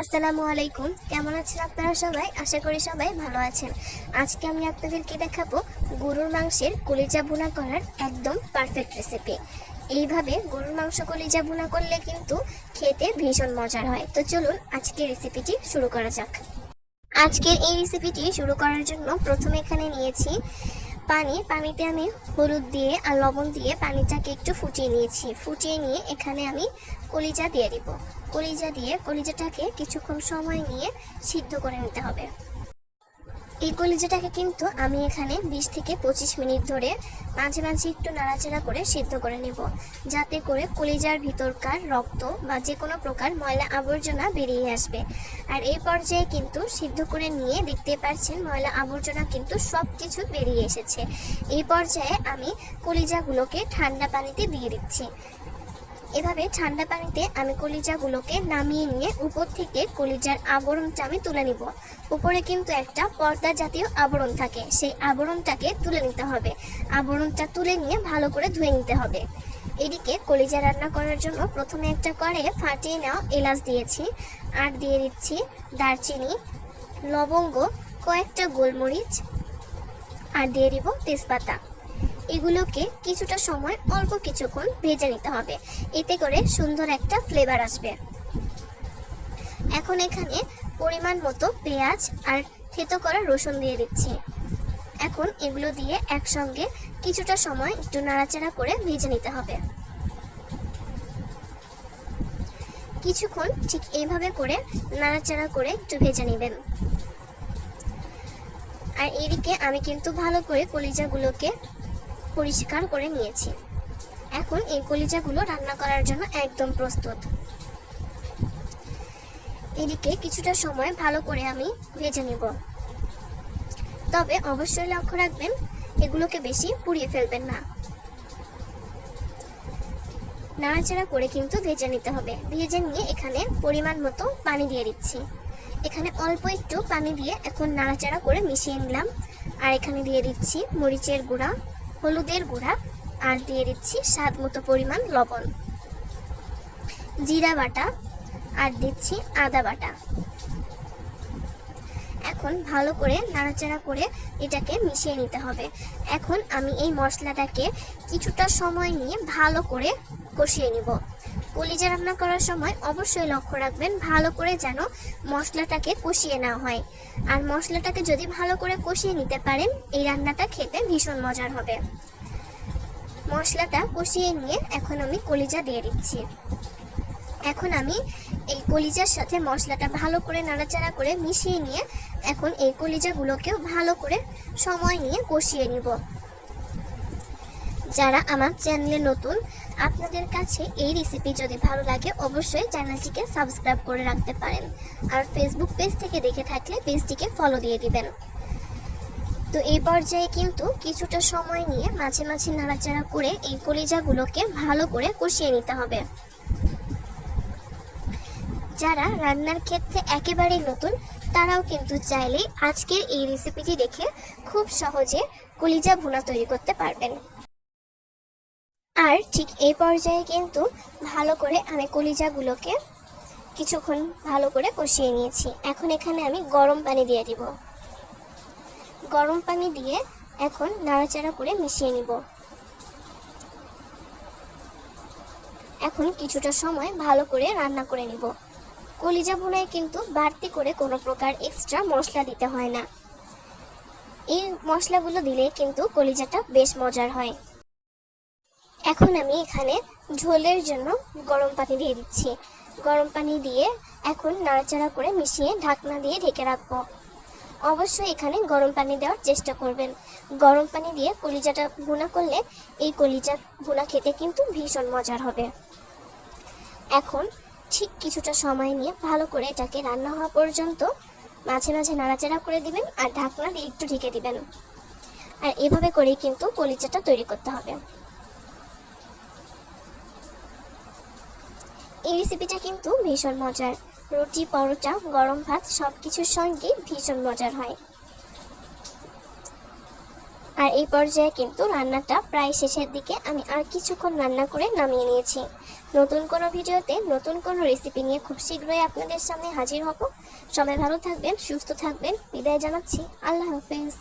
আসসালামু আলাইকুম। কেমন আছেন আপনারা সবাই? আশা করি সবাই ভালো আছেন। আজকে আমি আপনাদেরকে দেখাবো গরুর মাংসের কলিজা ভুনা করার একদম পারফেক্ট রেসিপি। এইভাবে গরুর মাংস কলিজা ভুনা করলে কিন্তু খেতে ভীষণ মজার হয়। তো চলুন আজকের রেসিপিটি শুরু করা যাক। আজকের এই রেসিপিটি শুরু করার জন্য প্রথমে এখানে নিয়েছি পানিতে আমি হলুদ দিয়ে আর লবণ দিয়ে পানিটাকে একটু ফুটিয়ে নিয়েছি। ফুটিয়ে নিয়ে এখানে আমি কলিজা দিয়ে দিব। কলিজা দিয়ে কলিজাটাকে কিছুক্ষণ সময় নিয়ে সিদ্ধ করে নিতে হবে। এই কলিজাটাকে কিন্তু আমি এখানে 20 থেকে 25 মিনিট ধরে মাঝে মাঝে একটু নাড়াচাড়া করে সিদ্ধ করে নেব, যাতে করে কলিজার ভিতরকার রক্ত বা যে কোনো প্রকার ময়লা আবর্জনা বেরিয়ে আসবে। আর এই পর্যায়ে কিন্তু সিদ্ধ করে নিয়ে দেখতে পাচ্ছেন ময়লা আবর্জনা কিন্তু সব কিছু বেরিয়ে এসেছে। এই পর্যায়ে আমি কলিজাগুলোকে ঠান্ডা পানিতে দিয়ে দিচ্ছি। এভাবে ঠান্ডা পানিতে আমি কলিজাগুলোকে নামিয়ে নিয়ে উপর থেকে কলিজার আবরণটা আমি তুলে নিব। উপরে কিন্তু একটা পর্দা জাতীয় আবরণ থাকে, সেই আবরণটাকে তুলে নিতে হবে। আবরণটা তুলে নিয়ে ভালো করে ধুয়ে নিতে হবে। এদিকে কলিজা রান্না করার জন্য প্রথমে একটা কড়াইয়ে ফাটিয়ে নেওয়া এলাচ দিয়েছি, আর দিয়ে দিচ্ছি দারচিনি, লবঙ্গ, কয়েকটা গোলমরিচ, আর দিয়ে দিব তেজপাতা। এগুলোকে কিছুটা সময় অল্প কিছুক্ষণ ভেজে নিতে হবে, এতে করে সুন্দর একটা ফ্লেভার আসবে। এখন এখানে পরিমাণ মতো পেঁয়াজ আর থেতো করা রসুন দিয়ে দিচ্ছি। এখন এগুলো দিয়ে একসঙ্গে কিছুটা সময় একটু নাড়াচাড়া করে ভেজে নিতে হবে। কিছুক্ষণ ঠিক এইভাবে করে নাড়াচাড়া করে একটু ভেজে নেবেন। আর এদিকে আমি কিন্তু ভালো করে কলিজাগুলোকে পরিষ্কার করে নিয়েছি। এখন এই কলিজাগুলো রান্না করার জন্য একদম প্রস্তুত। এদিকে কিছুটা সময় ভালো করে আমি ভেজে নেব, তবে অবশ্যই লক্ষ্য রাখবেন এগুলোকে বেশি পুড়িয়ে ফেলবেন না। নাড়াচাড়া করে কিন্তু ভেজে নিতে হবে। ভেজে নিয়ে এখানে পরিমাণ মতো পানি দিয়ে দিচ্ছি। এখানে অল্প একটু পানি দিয়ে এখন নাড়াচাড়া করে মিশিয়ে নিলাম। আর এখানে দিয়ে দিচ্ছি মরিচের গুঁড়া, হলুদের গুঁড়া, আর দিয়ে দিচ্ছি স্বাদ মতো পরিমাণ লবণ, জিরা বাটা, আর দিচ্ছি আদা বাটা। এখন ভালো করে নাড়াচাড়া করে এটাকে মিশিয়ে নিতে হবে। এখন আমি এই মশলাটাকে কিছুটা সময় নিয়ে ভালো করে কষিয়ে নিব। কলিজা রান্না করার সময় অবশ্যই লক্ষ্য রাখবেন ভালো করে যেন মশলাটাকে কষিয়ে নেওয়া হয়। আর মশলাটাকে যদি ভালো করে কষিয়ে নিতে পারেন এই রান্নাটা খেতে ভীষণ মজার হবে। মশলাটা কষিয়ে নিয়ে এখন আমি কলিজা দিয়ে দিচ্ছি। এখন আমি এই কলিজার সাথে মশলাটা ভালো করে নাড়াচাড়া করে মিশিয়ে নিয়ে এখন এই কলিজাগুলোকেও ভালো করে সময় নিয়ে কষিয়ে নিব। যারা আমার চ্যানেলে নতুন, আপনাদের কাছে এই রেসিপি যদি ভালো লাগে অবশ্যই চ্যানেলটিকে সাবস্ক্রাইব করে রাখতে পারেন। আর ফেসবুক পেজ থেকে দেখে থাকলে পেজটিকে ফলো দিয়ে দিবেন। তো এই পর্যায়ে কিন্তু কিছুটা সময় নিয়ে মাঝে মাঝে নাড়াচাড়া করে এই কলিজাগুলোকে ভালো করে কষিয়ে নিতে হবে। যারা রান্নার ক্ষেত্রে একেবারে নতুন তারাও কিন্তু চাইলেই আজকের এই রেসিপিটি দেখে খুব সহজে কলিজা ভুনা তৈরি করতে পারবেন। আর ঠিক এই পর্যায়ে কিন্তু ভালো করে আমি কলিজাগুলোকে কিছুক্ষণ ভালো করে কষিয়ে নিয়েছি। এখন এখানে আমি গরম পানি দিয়ে দিব। গরম পানি দিয়ে এখন নাড়াচাড়া করে মিশিয়ে নিব। এখন কিছুটা সময় ভালো করে রান্না করে নিব। কলিজা ভুনায় কিন্তু বাড়তি করে কোনো প্রকার এক্সট্রা মশলা দিতে হয় না। এই মশলাগুলো দিলে কিন্তু কলিজাটা বেশ মজার হয়। এখন আমি এখানে ঝোলের জন্য গরম পানি দিয়ে দিচ্ছি। গরম পানি দিয়ে এখন নাড়াচাড়া করে মিশিয়ে ঢাকনা দিয়ে ঢেকে রাখবো। অবশ্যই এখানে গরম পানি দেওয়ার চেষ্টা করবেন। গরম পানি দিয়ে কলিজাটা ভুনা করলে এই কলিজা ভুনা খেতে কিন্তু ভীষণ মজার হবে। এখন ঠিক কিছুটা সময় নিয়ে ভালো করে এটাকে রান্না হওয়া পর্যন্ত মাঝে মাঝে নাড়াচাড়া করে দিবেন আর ঢাকনা দিয়ে একটু ঢেকে দিবেন। আর এভাবে করেই কিন্তু কলিজাটা তৈরি করতে হবে। এই রেসিপিটা কিন্তু ভীষণ মজার, রুটি, পরোটা, গরম ভাত সবকিছুর সঙ্গে ভীষণ মজার হয়। আর এই পর্যায়ে কিন্তু রান্নাটা প্রায় শেষের দিকে। আমি আর কিছুক্ষণ রান্না করে নামিয়ে নিয়েছি। নতুন কোনো ভিডিওতে নতুন কোনো রেসিপি নিয়ে খুব শীঘ্রই আপনাদের সামনে হাজির হব। সবাই ভালো থাকবেন, সুস্থ থাকবেন। বিদায় জানাচ্ছি। আল্লাহ হাফেজ।